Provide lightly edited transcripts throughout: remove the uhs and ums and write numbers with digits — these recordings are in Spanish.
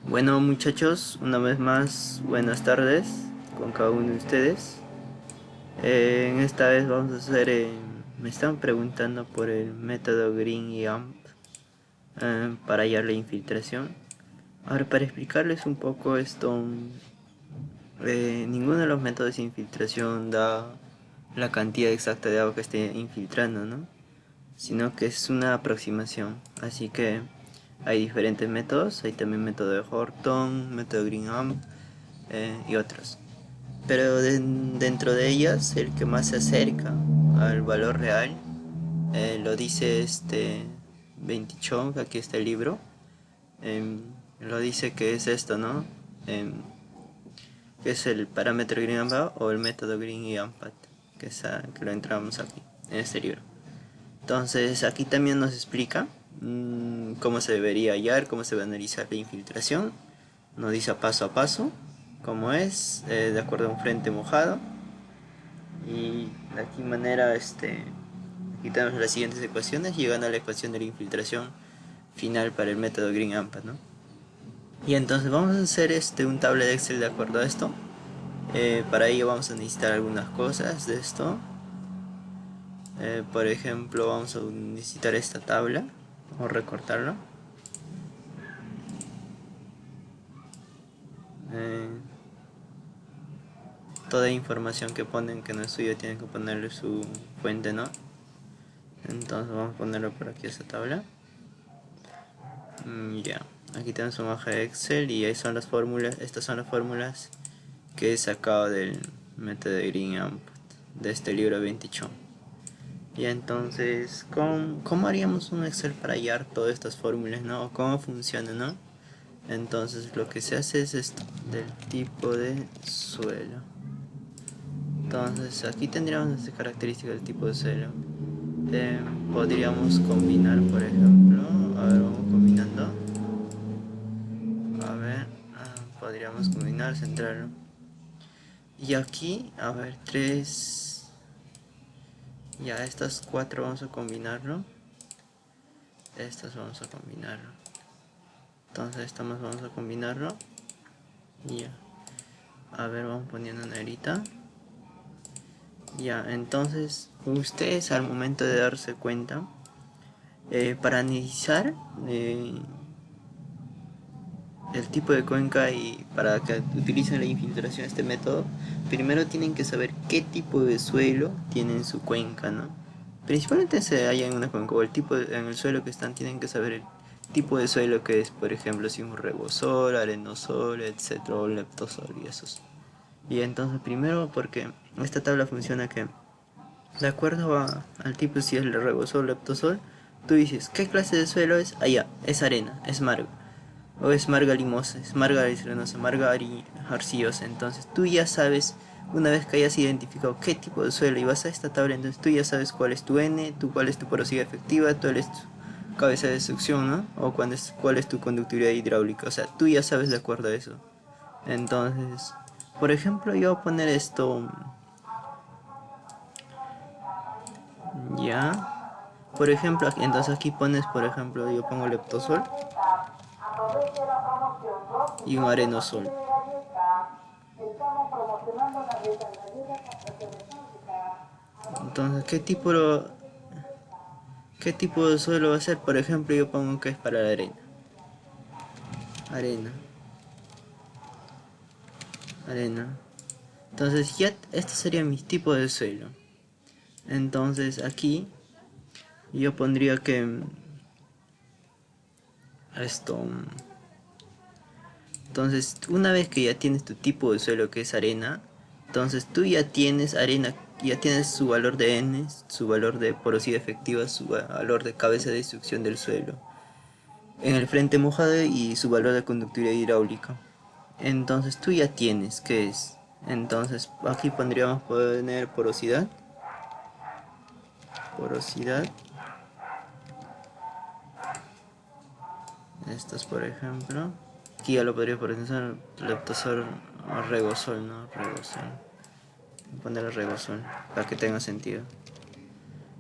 Bueno muchachos, una vez más, buenas tardes con cada uno de ustedes. En esta vez vamos a hacer, me están preguntando por el método Green y AMP para hallar la infiltración. Ahora para explicarles un poco esto, ninguno de los métodos de infiltración da la cantidad exacta de agua que esté infiltrando, ¿no? Sino que es una aproximación. Así que hay diferentes métodos, hay también método de Horton, método Green Amp y otros. Pero dentro de ellas, el que más se acerca al valor real lo dice este Chong, aquí está el libro. Lo dice que es esto, ¿no? Em, que es el parámetro Green Amp o el método Green y Ampat, que lo entramos aquí en este libro. Entonces aquí también nos explica cómo se debería hallar, cómo se va a analizar la infiltración. Nos dice paso a paso cómo es, de acuerdo a un frente mojado. Y de aquí manera aquí tenemos las siguientes ecuaciones, llegando a la ecuación de la infiltración final para el método Green AMPA, ¿no? Y entonces vamos a hacer un tabla de Excel de acuerdo a esto. Para ello vamos a necesitar algunas cosas de esto. Por ejemplo, vamos a necesitar esta tabla o recortarla. Eh, Toda información que ponen que no es suya tienen que ponerle su fuente, ¿no? Entonces vamos a ponerlo por aquí esta tabla. Ya, aquí tenemos un hoja de Excel y ahí son las fórmulas. Estas son las fórmulas que he sacado del método de Green Input de este libro 28. Y entonces, ¿cómo haríamos un Excel para hallar todas estas fórmulas, no? ¿Cómo funciona, no? Entonces lo que se hace es esto, del tipo de suelo. Entonces aquí tendríamos esta característica del tipo de suelo. Podríamos combinar, por ejemplo, a ver, vamos combinando. A ver, podríamos combinar, centrarlo. Y aquí, a ver, tres. Ya, estas cuatro vamos a combinarlo. Estas vamos a combinarlo. Entonces, esta más vamos a combinarlo. Ya. A ver, vamos poniendo negrita. Ya, entonces, ustedes al momento de darse cuenta, para analizar el tipo de cuenca y para que utilicen la infiltración este método, primero tienen que saber qué tipo de suelo tiene en su cuenca, ¿no? Principalmente se halla en una cuenca o el tipo en el suelo que están, tienen que saber el tipo de suelo que es, por ejemplo, si es un regosol, arenosol, etcétera, o leptosol y esos. Y entonces primero, porque esta tabla funciona que de acuerdo al tipo, si es el regosol o leptosol, tú dices qué clase de suelo es, allá, es arena, es marga o es marga limosa, es marga arcillosa, marga arcillosa. Entonces tú ya sabes, una vez que hayas identificado qué tipo de suelo y vas a esta tabla, entonces tú ya sabes cuál es tu N, cuál es tu porosidad efectiva, cuál es tu cabeza de succión, ¿no? O cuál es tu conductividad hidráulica. O sea, tú ya sabes de acuerdo a eso. Entonces, por ejemplo, yo voy a poner esto, ya. Por ejemplo, entonces aquí pones, por ejemplo, yo pongo leptosol y un arenosol. Entonces, ¿qué tipo de suelo va a ser? Por ejemplo, yo pongo que es para la arena. Arena, arena. Entonces, ya este sería mi tipo de suelo. Entonces, aquí yo pondría que esto. Entonces, una vez que ya tienes tu tipo de suelo que es arena, entonces tú ya tienes arena, ya tienes su valor de N, su valor de porosidad efectiva, su valor de cabeza de destrucción del suelo en el frente mojado y su valor de conductividad hidráulica. Entonces tú ya tienes qué es. Entonces aquí pondríamos poner porosidad. Porosidad. Estas por ejemplo. Aquí ya lo podría poner leptosol o regosol, ¿no? Regosol. Voy a ponerle regosol para que tenga sentido.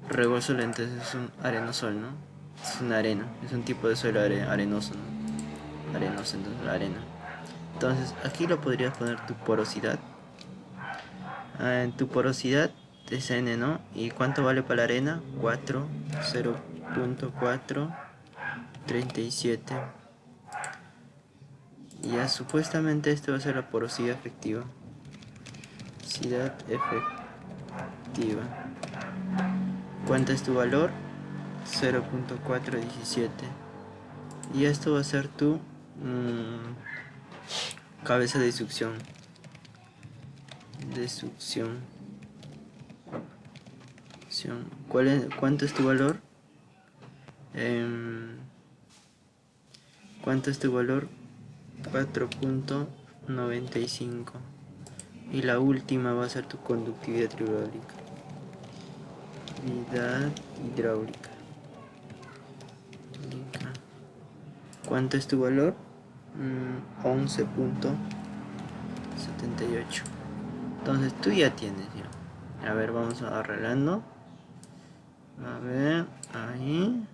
Regosol entonces es un arenosol, ¿no? Es una arena, es un tipo de suelo arenoso, ¿no? arenoso, entonces la arena. Entonces aquí lo podrías poner tu porosidad. En tu porosidad es n, ¿no? ¿Y cuánto vale para la arena? 4, 0.437. Y ya supuestamente esto va a ser la porosidad efectiva. Porosidad efectiva. ¿Cuánto es tu valor? 0.417. Y esto va a ser tu cabeza de succión. ¿Cuánto es tu valor? ¿Cuánto es tu valor? 4.95. Y la última va a ser tu conductividad hidráulica. Hidráulica. ¿Cuánto es tu valor? 11.78. Entonces tú ya tienes ya. A ver, vamos arreglando. A ver, ahí.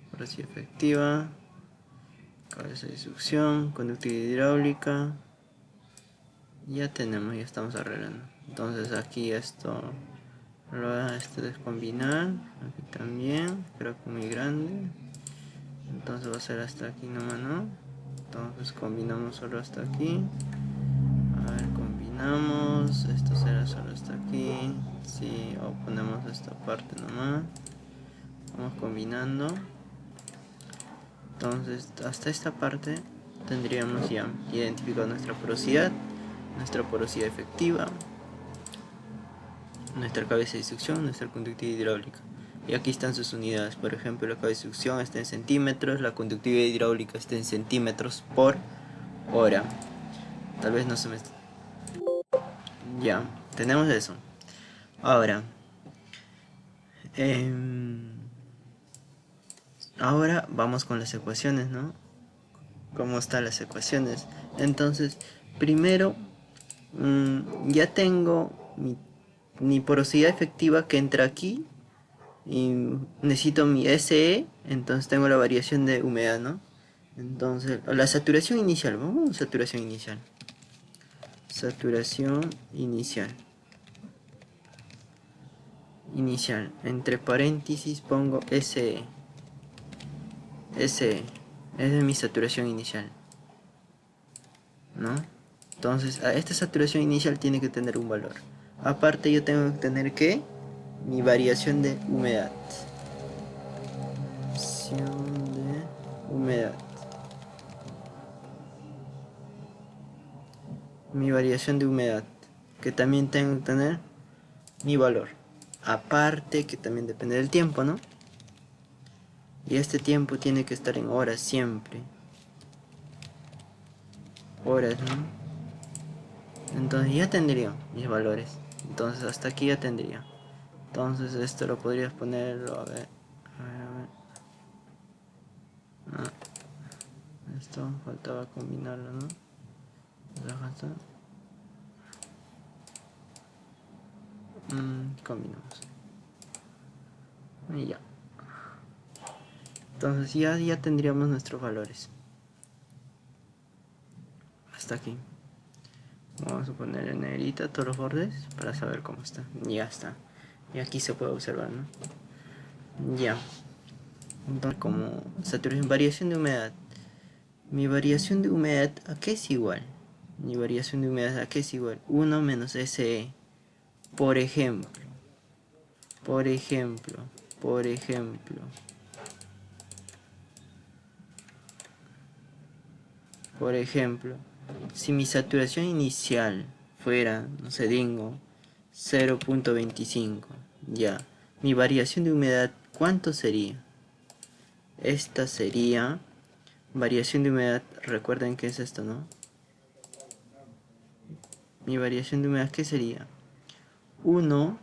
Porosidad efectiva. Cabeza de succión. Conductividad hidráulica. Ya tenemos, ya estamos arreglando. Entonces aquí esto es combinar. Aquí también. Creo que muy grande. Entonces va a ser hasta aquí nomás, ¿no? Entonces combinamos solo hasta aquí. A ver, combinamos. Esto será solo hasta aquí. Sí, o ponemos esta parte nomás. Vamos combinando. Entonces hasta esta parte tendríamos ya identificado nuestra porosidad efectiva, nuestra cabeza de succión, nuestra conductividad hidráulica. Y aquí están sus unidades. Por ejemplo, la cabeza de succión está en centímetros, la conductividad hidráulica está en centímetros por hora. Tal vez no se me... Ya, tenemos eso. Ahora, ahora vamos con las ecuaciones, ¿no? ¿Cómo están las ecuaciones? Entonces, primero, ya tengo mi porosidad efectiva que entra aquí. Y necesito mi SE, entonces tengo la variación de humedad, ¿no? Entonces, la saturación inicial, vamos a saturación inicial. Saturación inicial. Entre paréntesis pongo SE. SE, esa es mi saturación inicial, ¿no? Entonces, esta saturación inicial tiene que tener un valor. Aparte yo tengo que tener que mi variación de humedad. Mi variación de humedad, que también tengo que tener mi valor. Aparte que también depende del tiempo, ¿no? Y este tiempo tiene que estar en horas siempre. Horas, ¿no? Entonces ya tendría mis valores. Entonces hasta aquí ya tendría. Entonces esto lo podrías ponerlo, a ver. Esto faltaba combinarlo, ¿no? Combinamos. Y ya. Entonces ya tendríamos nuestros valores. Hasta aquí. Vamos a poner en negrita todos los bordes para saber cómo está. Ya está. Y aquí se puede observar, ¿no? Ya. Entonces, como saturación, variación de humedad. Mi variación de humedad, ¿a qué es igual? Mi variación de humedad, ¿a qué es igual? 1 menos SE. Por ejemplo. Si mi saturación inicial fuera, no sé, digo, 0.25, ya. Mi variación de humedad, ¿cuánto sería? Esta sería variación de humedad, recuerden que es esto, ¿no? Mi variación de humedad, ¿qué sería? 1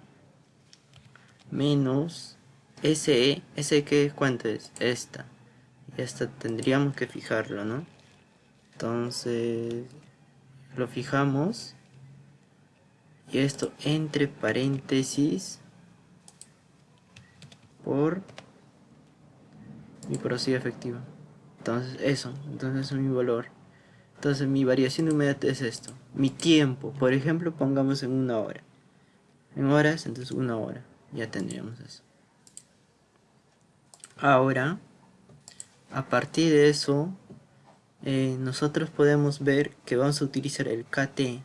menos SE. ¿SE qué? ¿Cuánto es? Esta. Y esta tendríamos que fijarlo, ¿no? Entonces lo fijamos. Y esto entre paréntesis por mi porosidad efectiva. Entonces eso es mi valor. Entonces mi variación de humedad es esto. Mi tiempo, por ejemplo, pongamos en 1 hora. En horas, entonces 1 hora. Ya tendríamos eso. Ahora, a partir de eso, nosotros podemos ver que vamos a utilizar el KT.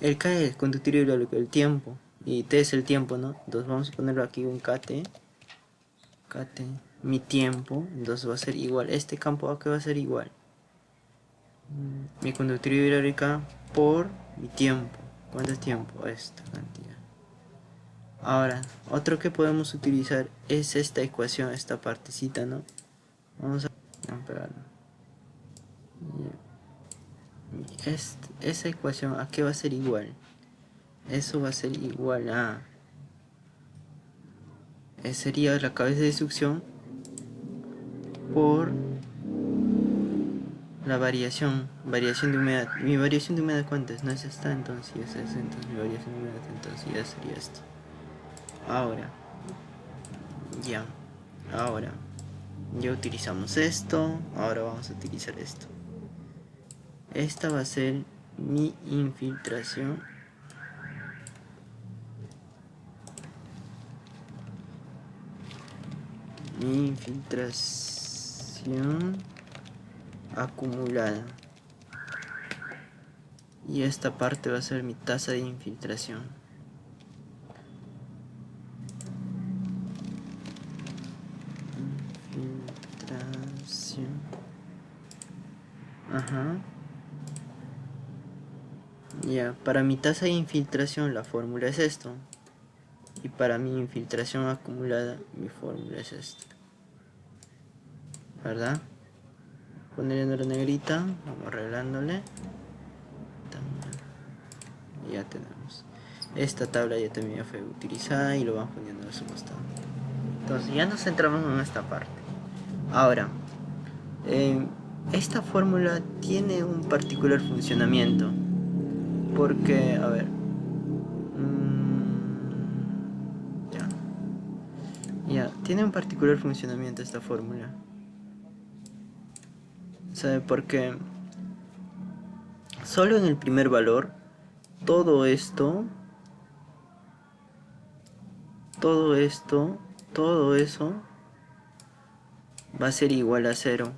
El K es conductivo hidráulico, el tiempo. Y T es el tiempo, ¿no? Entonces vamos a ponerlo aquí un KT. KT, mi tiempo. Entonces va a ser igual. Este campo acá va a ser igual. Mi conductividad hidráulica por mi tiempo. ¿Cuánto es tiempo? Esta cantidad. Ahora, otro que podemos utilizar es esta ecuación, esta partecita, ¿no? Vamos a pegarlo. Esa ecuación, ¿a qué va a ser igual? Eso va a ser igual a... sería la cabeza de succión por la variación de humedad. Mi variación de humedad, ¿cuánto es? No es esta, entonces es esta. Entonces mi variación de humedad, entonces ya sería esto. Ahora, ya utilizamos esto. Ahora vamos a utilizar esto. Esta va a ser mi infiltración. Mi infiltración acumulada. Y esta parte va a ser mi tasa de infiltración. Ajá. Ya, para mi tasa de infiltración la fórmula es esto. Y para mi infiltración acumulada mi fórmula es esto. ¿Verdad? Poniendo la negrita, vamos arreglándole. Y ya tenemos. Esta tabla ya también fue utilizada y lo vamos poniendo a su costado. Entonces ya nos centramos en esta parte. Ahora, esta fórmula tiene un particular funcionamiento. Porque, a ver. Ya, tiene un particular funcionamiento esta fórmula. ¿Sabe por qué? Solo en el primer valor, todo eso va a ser igual a 0.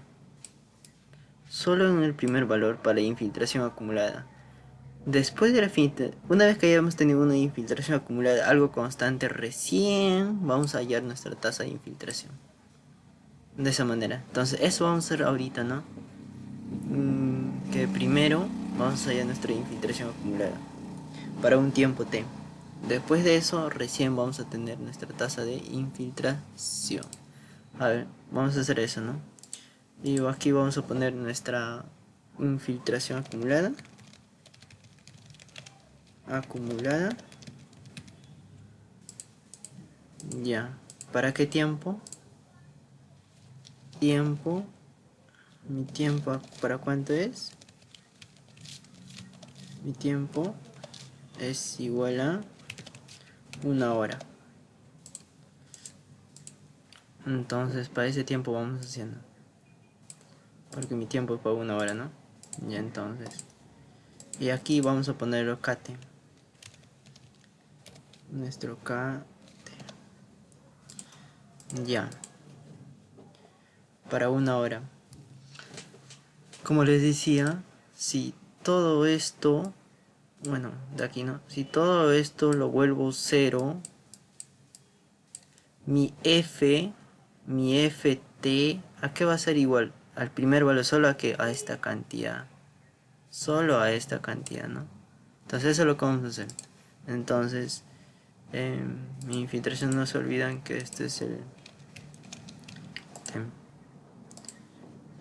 Solo en el primer valor para la infiltración acumulada. Después de una vez que hayamos tenido una infiltración acumulada, algo constante, recién vamos a hallar nuestra tasa de infiltración. De esa manera. Entonces eso vamos a hacer ahorita, ¿no? Que primero vamos a hallar nuestra infiltración acumulada para un tiempo t. Después de eso recién vamos a tener nuestra tasa de infiltración. A ver, vamos a hacer eso, ¿no? Y aquí vamos a poner nuestra infiltración acumulada. Ya. ¿Para qué tiempo? Mi tiempo, ¿para cuánto es? Mi tiempo es igual a 1 hora. Entonces para ese tiempo vamos haciendo, porque mi tiempo es para 1 hora, ¿no? Ya, entonces, y aquí vamos a ponerlo KT. Nuestro KT. Ya. Para 1 hora. Como les decía, si todo esto, bueno, de aquí no, si todo esto lo vuelvo 0, mi FT, ¿a qué va a ser igual? Al primer valor, solo a esta cantidad. Solo a esta cantidad, ¿no? Entonces eso es lo que vamos a hacer. Entonces, mi infiltración, no se olvidan que este es el...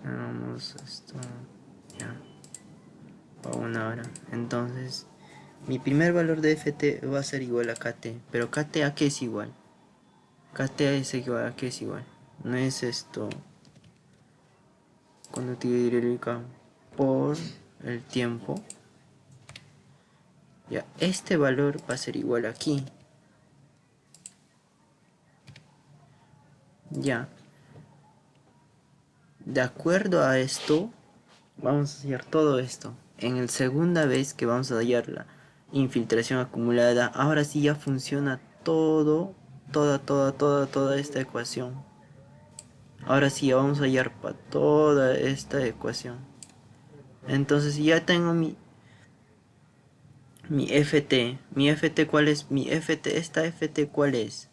Vamos a esto, ya, para 1 hora. Entonces, mi primer valor de FT va a ser igual a KT. Pero KT, ¿a qué es igual? KT es igual a qué es igual. No es esto, conductividad hidráulica por el tiempo. Ya, este valor va a ser igual aquí. Ya. de acuerdo a esto, vamos a hallar todo esto. En la segunda vez que vamos a hallar la infiltración acumulada, ahora sí ya funciona toda esta ecuación. Ahora sí ya vamos a hallar para toda esta ecuación. Entonces ya tengo mi FT. Mi FT, ¿cuál es? Mi FT, esta FT, ¿cuál es?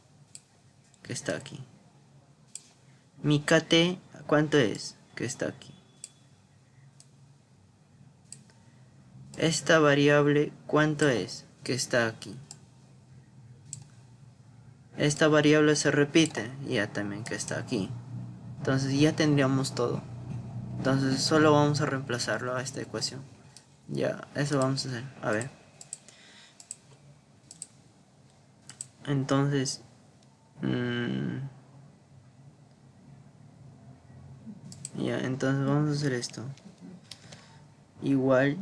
Que está aquí. Mi KT, ¿cuánto es? Que está aquí. Esta variable, ¿cuánto es? Que está aquí. Esta variable se repite, ya también que está aquí. Entonces ya tendríamos todo. Entonces solo vamos a reemplazarlo a esta ecuación. Ya, eso vamos a hacer. A ver. Entonces... ya, entonces vamos a hacer esto. Igual.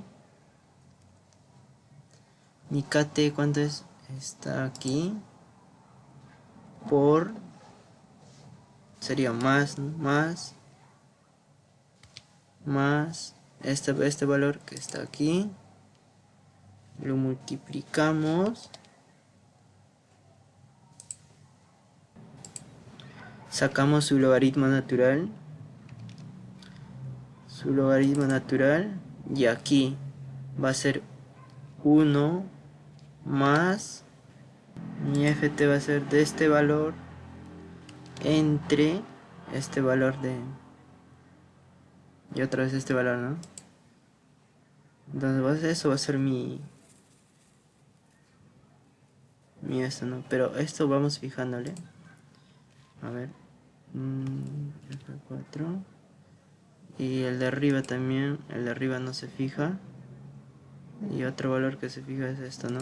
Mi KT, ¿cuánto es? Está aquí. Por... sería más este valor que está aquí, lo multiplicamos, sacamos su logaritmo natural, y aquí va a ser 1 más mi ft va a ser de este valor entre este valor de, y otra vez este valor, ¿no? Entonces eso va a ser mi esto, ¿no? Pero esto vamos fijándole. A ver. F4. Y el de arriba también. El de arriba no se fija. Y otro valor que se fija es esto, ¿no?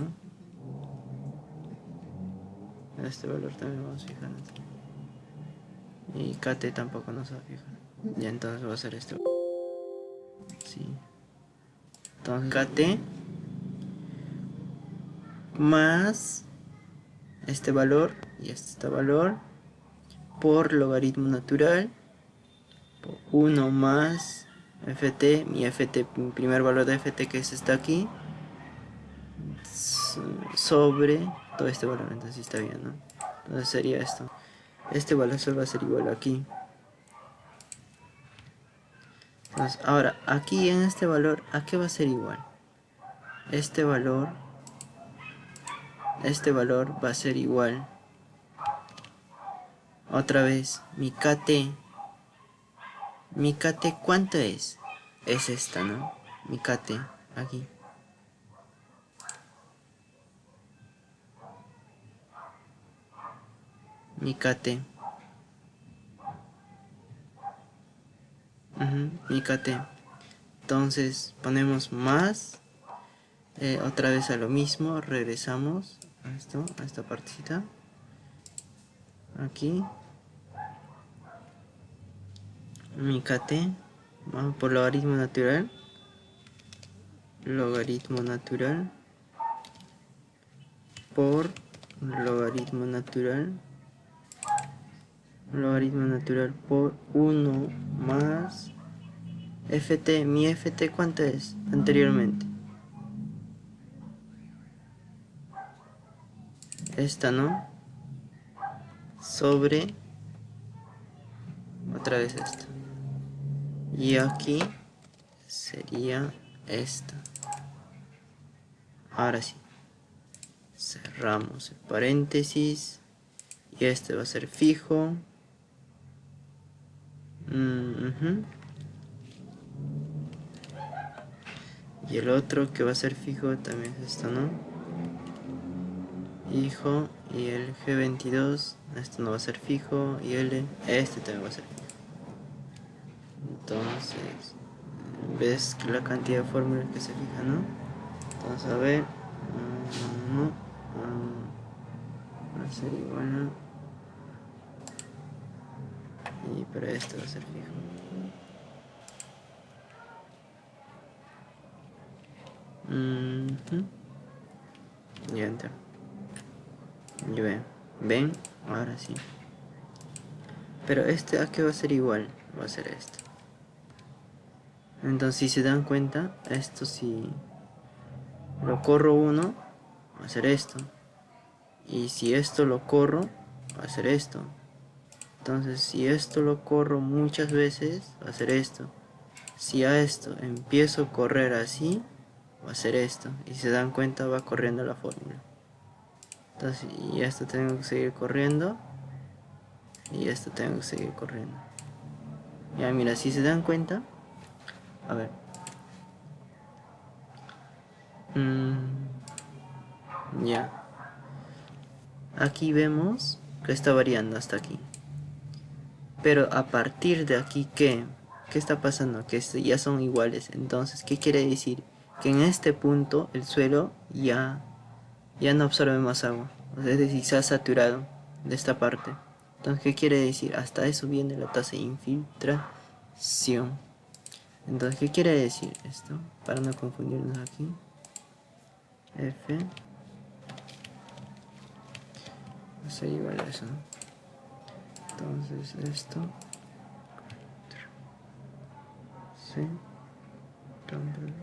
Este valor también vamos fijando. Y KT tampoco nos va a fijar. Y entonces va a ser esto. Sí. Entonces KT más este valor y este valor por logaritmo natural por 1 más ft, mi primer valor de ft que es está aquí, sobre todo este valor. Entonces está bien, ¿no? Entonces sería esto. Este valor solo va a ser igual aquí. Entonces ahora aquí en este valor, ¿a qué va a ser igual? Este valor va a ser igual. Otra vez, mi KT, ¿cuánto es? Es esta, ¿no? Mi KT, aquí. Mi KT. Mi KT. Entonces ponemos más. Otra vez a lo mismo. Regresamos a esto, a esta partecita. Aquí. Mi KT. Vamos por logaritmo natural. Logaritmo natural. Por logaritmo natural. Logaritmo natural por 1 más ft. Mi ft ¿cuánto es anteriormente? Esta, ¿no? Sobre otra vez esta. Y aquí sería esta. Ahora sí. Cerramos el paréntesis. Y este va a ser fijo. Y el otro que va a ser fijo también es esto, ¿no? Fijo. Y el G22, esto no va a ser fijo. Y este también va a ser fijo. Entonces, ves la cantidad de fórmulas que se fija, ¿no? Entonces, a ver. Va a ser igual a... Y para esto va a ser fijo. Y enter. Y ven, ahora sí. Pero este a qué va a ser igual, va a ser este. Entonces, si se dan cuenta, esto si lo corro uno, va a hacer esto. Y si esto lo corro, va a hacer esto. Entonces, si esto lo corro muchas veces, va a hacer esto. Si a esto empiezo a correr así, va a hacer esto. Y si se dan cuenta, va corriendo la fórmula. Entonces, y esto tengo que seguir corriendo. Y esto tengo que seguir corriendo. Ya, mira, si se dan cuenta, a ver. Ya. Aquí vemos que está variando hasta aquí. Pero a partir de aquí, ¿qué está pasando? Que ya son iguales. Entonces, ¿qué quiere decir? Que en este punto el suelo ya no absorbe más agua. Es decir, se ha saturado de esta parte. Entonces, ¿qué quiere decir? Hasta eso viene la tasa de infiltración. Entonces, ¿qué quiere decir esto? Para no confundirnos aquí. F va a ser igual a eso, ¿no? Entonces, esto C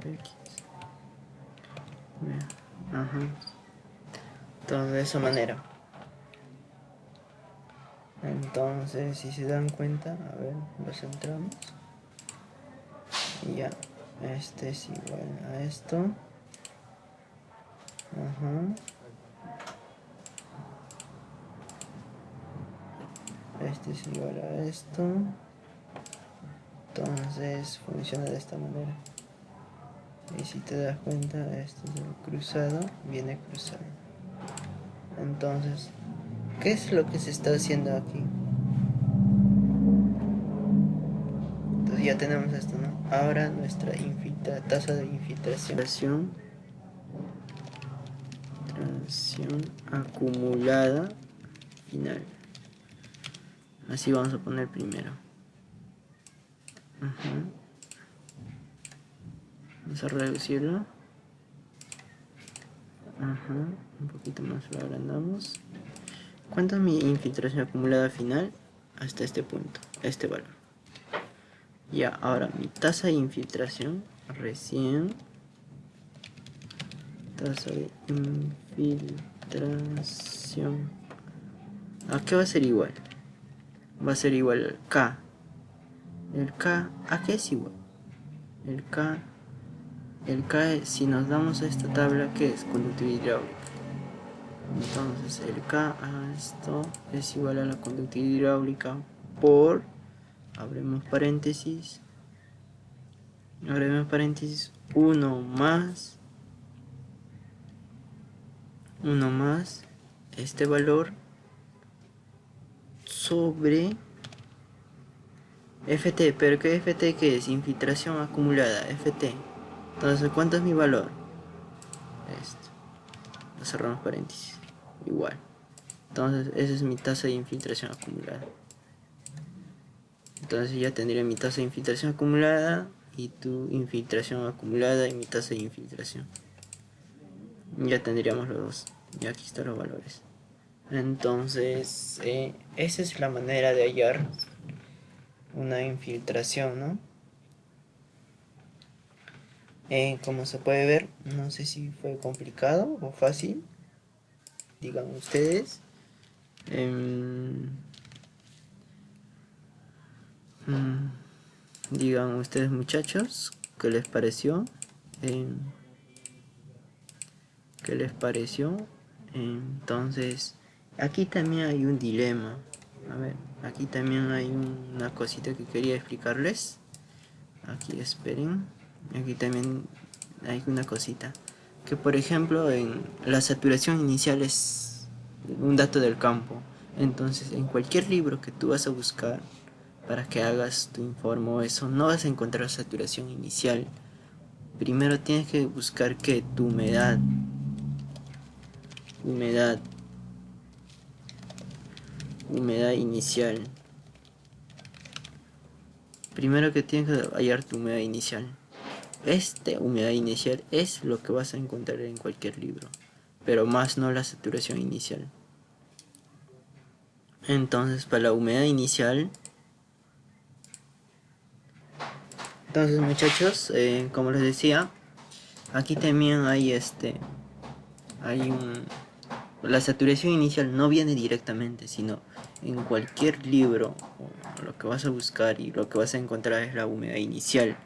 X. Ajá. Entonces, de esa manera. Entonces, si se dan cuenta, a ver, lo centramos. Y ya, este es igual a esto. Ajá. Este es igual a esto. Entonces, funciona de esta manera. Y si te das cuenta, esto es el cruzado, viene cruzado. Entonces, ¿qué es lo que se está haciendo aquí? Entonces ya tenemos esto, ¿no? Ahora nuestra tasa de infiltración acumulada final. Así vamos a poner primero. Vamos a reducirlo. Un poquito más lo agrandamos. ¿Cuánto es mi infiltración acumulada final? Hasta este punto, este valor. Ya, ahora mi tasa de infiltración recién. Tasa de infiltración. ¿A qué va a ser igual? Va a ser igual al K. El K, ¿a qué es igual? El K, si nos damos a esta tabla, ¿qué es? Conductividad hidráulica. Entonces el K a esto es igual a la conductividad hidráulica por, abrimos paréntesis, 1 más este valor sobre FT. ¿Pero qué FT qué es? Infiltración acumulada, FT. Entonces, ¿cuánto es mi valor? Esto. Cerramos paréntesis. Igual. Entonces, esa es mi tasa de infiltración acumulada. Entonces ya tendría mi tasa de infiltración acumulada y tu infiltración acumulada y mi tasa de infiltración. Ya tendríamos los dos. Y aquí están los valores. Entonces, esa es la manera de hallar una infiltración, ¿no? Como se puede ver, no sé si fue complicado o fácil. Digan ustedes. Digan ustedes, muchachos, ¿qué les pareció? ¿Qué les pareció? Entonces, aquí también hay un dilema. A ver, aquí también hay una cosita que quería explicarles. Aquí esperen. Aquí también hay una cosita. Que por ejemplo, en la saturación inicial es un dato del campo. Entonces, en cualquier libro que tú vas a buscar para que hagas tu informe o eso, no vas a encontrar saturación inicial. Primero tienes que buscar que tu humedad inicial. Primero que tienes que hallar tu humedad inicial. Esta humedad inicial es lo que vas a encontrar en cualquier libro, pero más no la saturación inicial. Entonces, para la humedad inicial, Entonces muchachos, como les decía, aquí también hay hay un la saturación inicial no viene directamente, sino en cualquier libro lo que vas a buscar y lo que vas a encontrar es la humedad inicial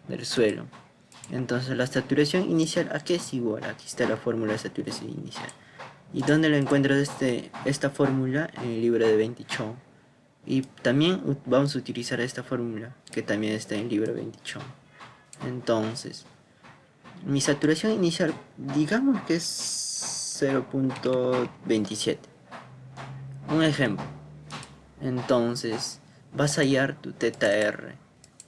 del suelo. Entonces la saturación inicial, ¿a qué es igual? Aquí está la fórmula de saturación inicial. ¿Y dónde lo encuentras esta fórmula? En el libro de 20 Chou. Y también vamos a utilizar esta fórmula que también está en el libro 20 Chou. Entonces, mi saturación inicial, digamos que es 0.27. Un ejemplo. Entonces, vas a hallar tu teta R.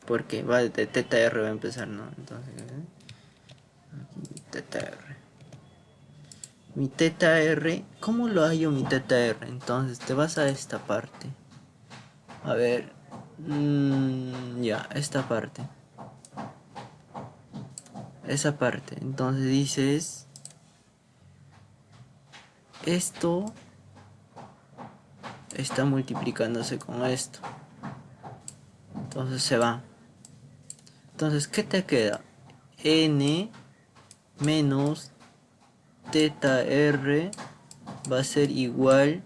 Porque va de teta R va a empezar, ¿no? Entonces, aquí, teta R. Mi teta R, ¿cómo lo hallo mi teta R? Entonces, te vas a esta parte. A ver, ya, esta parte. Esa parte. Entonces dices, esto está multiplicándose con esto. Entonces se va. Entonces, ¿qué te queda? N menos teta R va a ser igual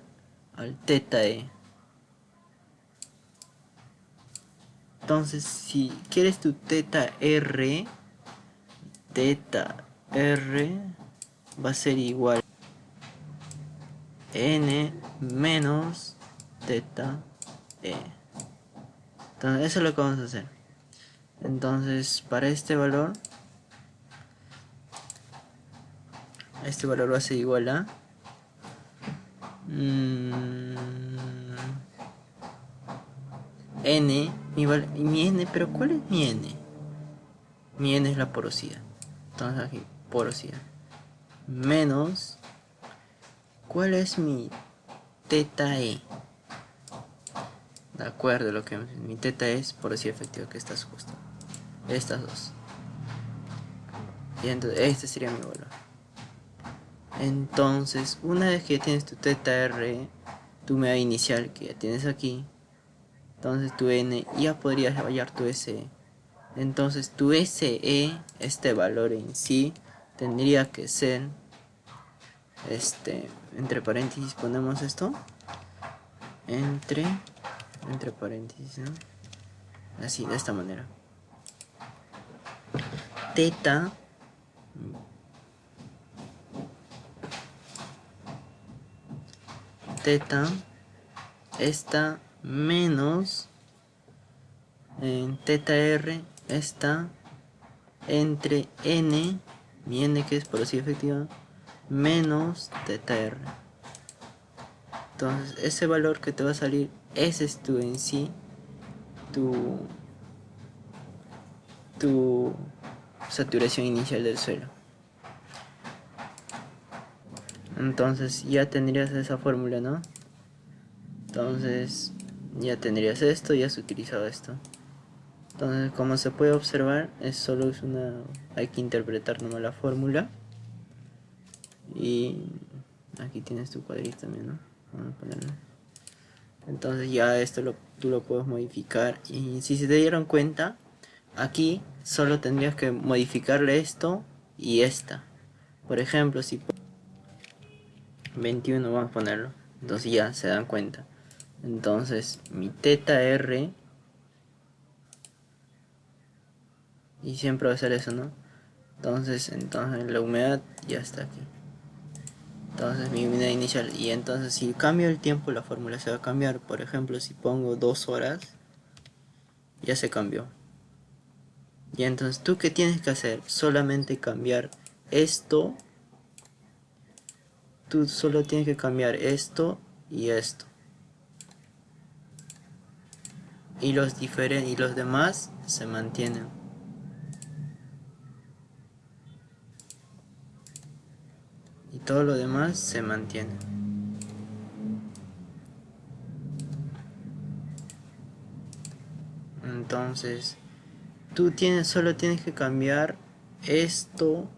al teta E. Entonces, si quieres tu teta R va a ser igual N menos teta E. Entonces, eso es lo que vamos a hacer. Entonces, para este valor va a ser igual a N, mi N, pero ¿cuál es mi N? Mi N es la porosidad. Entonces aquí, porosidad. Menos, ¿cuál es mi teta E? De acuerdo a lo que mi teta es porosidad efectiva, que estas justo. Estas dos. Y entonces, este sería mi valor. Entonces, una vez que ya tienes tu teta R, tu media inicial que ya tienes aquí, entonces tu N, ya podrías hallar tu SE. Entonces tu SE, este valor en sí, tendría que ser, entre paréntesis ponemos esto, entre paréntesis, ¿no? Así, de esta manera. Teta esta menos en teta R está entre N, mi N que es porosidad efectiva, menos teta R. Entonces ese valor que te va a salir, ese es tu en sí, tu saturación inicial del suelo. Entonces ya tendrías esa fórmula, ¿no? Entonces ya tendrías esto, ya has utilizado esto. Entonces, como se puede observar, hay que interpretar nomás la fórmula. Y aquí tienes tu cuadrito también, ¿no? Vamos a ponerlo. Entonces ya tú lo puedes modificar. Y si se te dieron cuenta, aquí solo tendrías que modificarle esto y esta. Por ejemplo, si 21 vamos a ponerlo. Entonces ya se dan cuenta. Entonces mi teta R, y siempre va a ser eso, ¿no? Entonces la humedad ya está aquí. Entonces mi humedad inicial. Y entonces si cambio el tiempo, la fórmula se va a cambiar. Por ejemplo, si pongo 2 horas, ya se cambió. Y entonces tú qué tienes que hacer, solamente cambiar esto. Tú solo tienes que cambiar esto y esto. Y los demás se mantienen. Y todo lo demás se mantiene. Entonces, solo tienes que cambiar esto.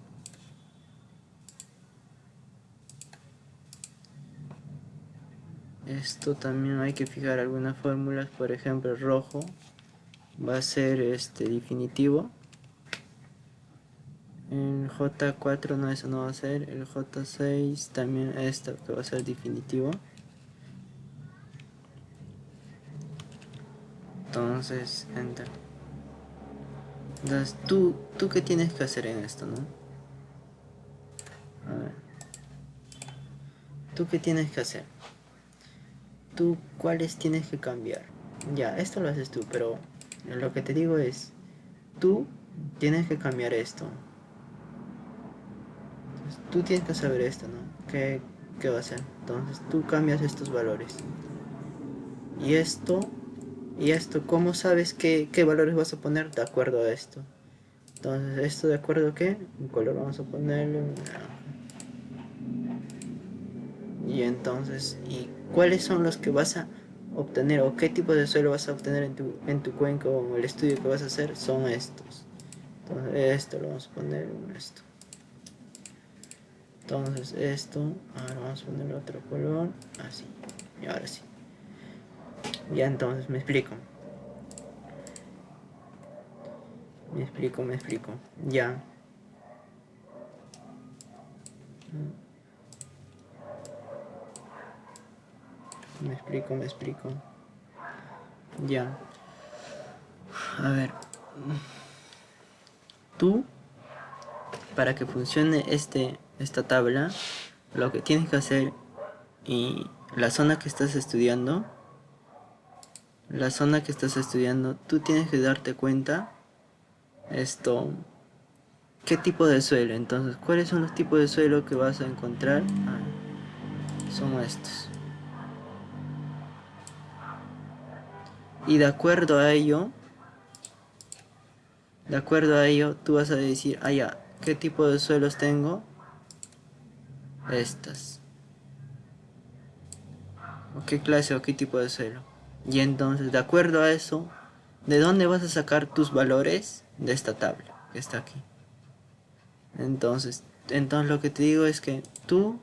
Esto también hay que fijar algunas fórmulas, por ejemplo el rojo. va a ser definitivo. El J4 no, eso no va a ser. El J6 también, esto que va a ser definitivo. Entonces, enter. Entonces, ¿tú qué tienes que hacer en esto, no? A ver. ¿Tú qué tienes que hacer? ¿Tú cuáles tienes que cambiar? Ya, esto lo haces tú, pero lo que te digo es, tú tienes que cambiar esto. Entonces, tú tienes que saber esto, ¿no? ¿Qué va a hacer? Entonces, tú cambias estos valores. Y esto, ¿cómo sabes qué valores vas a poner de acuerdo a esto? Entonces, ¿esto de acuerdo a qué? Un color vamos a ponerle un naranja. Y entonces, ¿y cuáles son los que vas a obtener o qué tipo de suelo vas a obtener en tu cuenca o en el estudio que vas a hacer? Son estos. Entonces, esto lo vamos a poner en esto. Entonces, esto, ahora vamos a poner otro color, así. Y ahora sí. Ya entonces, me explico. Me explico. Ya. Me explico. Ya. A ver. Tú, para que funcione esta tabla, lo que tienes que hacer y la zona que estás estudiando, tú tienes que darte cuenta qué tipo de suelo. Entonces, ¿cuáles son los tipos de suelo que vas a encontrar? Son estos. Y de acuerdo a ello, tú vas a decir, ya, ¿qué tipo de suelos tengo? Estas. ¿O qué clase o qué tipo de suelo? Y entonces, de acuerdo a eso, ¿de dónde vas a sacar tus valores de esta tabla que está aquí? Entonces lo que te digo es que tú,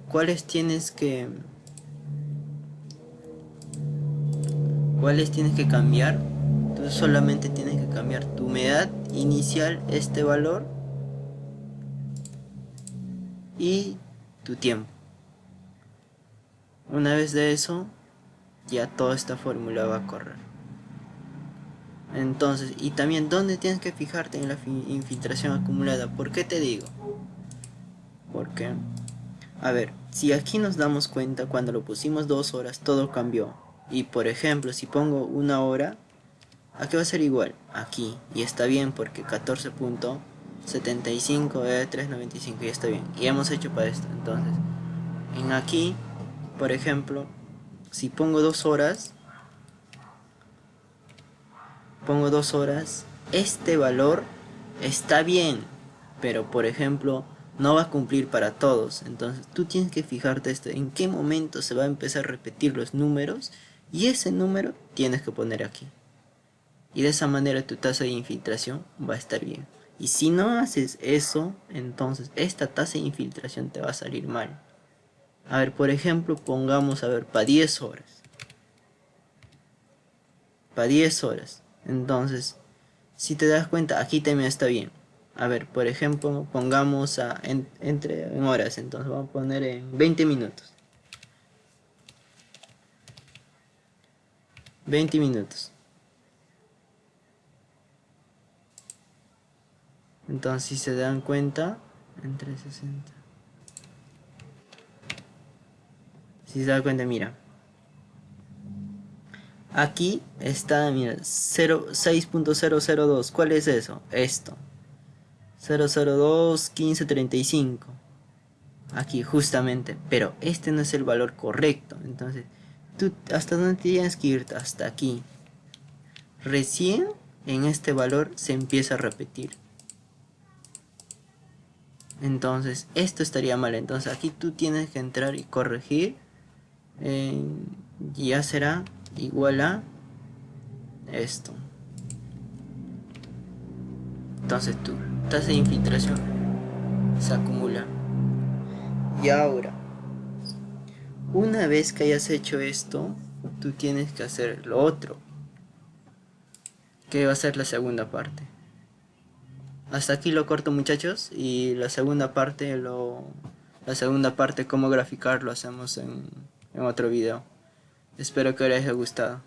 ¿cuáles tienes que cambiar? Tú solamente tienes que cambiar tu humedad inicial, este valor, y tu tiempo. Una vez de eso, ya toda esta fórmula va a correr. Entonces, y también dónde tienes que fijarte en la infiltración acumulada. ¿Por qué te digo? Porque, a ver, si aquí nos damos cuenta, cuando lo pusimos 2 horas, todo cambió. Y por ejemplo, si pongo 1 hora, aquí va a ser igual, aquí. Y está bien porque 14.75 de 3.95 ya está bien. Y hemos hecho para esto. Entonces, en aquí, por ejemplo, si pongo 2 horas, este valor está bien, pero por ejemplo no va a cumplir para todos. Entonces tú tienes que fijarte en qué momento se va a empezar a repetir los números, y ese número tienes que poner aquí, y de esa manera tu tasa de infiltración va a estar bien. Y si no haces eso, entonces esta tasa de infiltración te va a salir mal. A ver, por ejemplo, pongamos, a ver, para 10 horas. Entonces, si te das cuenta, aquí también está bien. A ver, por ejemplo, pongamos en horas, entonces vamos a poner en 20 minutos. 20 minutos. Entonces, si se dan cuenta, entre 60. Si se dan cuenta, mira. Aquí está, mira, 6.002. ¿Cuál es eso? Esto. 002 1535. Aquí justamente, pero este no es el valor correcto. Entonces, tú hasta dónde tienes que irte, hasta aquí. Recién en este valor se empieza a repetir. Entonces, esto estaría mal. Entonces, aquí tú tienes que entrar y corregir. Ya será igual a esto. Entonces, tu tasa de infiltración se acumula. Y ahora, una vez que hayas hecho esto, tú tienes que hacer lo otro. que va a ser la segunda parte. Hasta aquí lo corto, muchachos, y la segunda parte cómo graficar lo hacemos en otro video. Espero que les haya gustado.